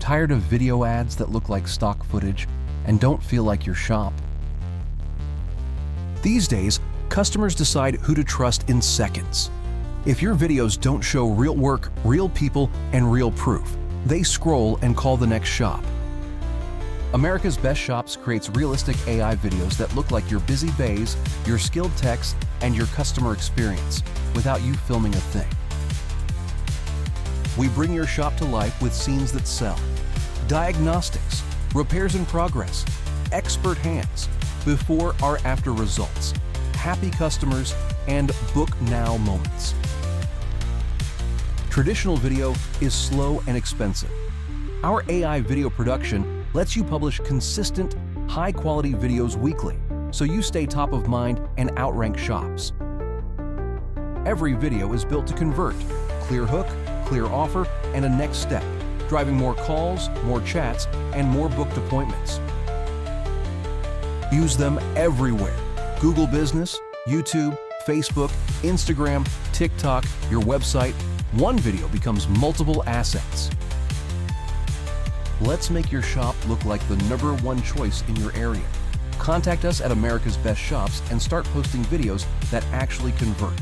Tired of video ads that look like stock footage and don't feel like your shop? These days, customers decide who to trust in seconds. If your videos don't show real work, real people, and real proof, they scroll and call the next shop. America's Best Shops creates realistic AI videos that look like your busy bays, your skilled techs, and your customer experience without you filming a thing. We bring your shop to life with scenes that sell. Diagnostics, repairs in progress, expert hands, before or after results, happy customers, and book now moments. Traditional video is slow and expensive. Our AI video production lets you publish consistent, high-quality videos weekly, so you stay top of mind and outrank shops. Every video is built to convert, clear hook, clear offer, and a next step, driving more calls, more chats, and more booked appointments. Use them everywhere: Google Business, YouTube, Facebook, Instagram, TikTok, your website. One video becomes multiple assets. Let's make your shop look like the #1 choice in your area. Contact us at America's Best Shops and start posting videos that actually convert.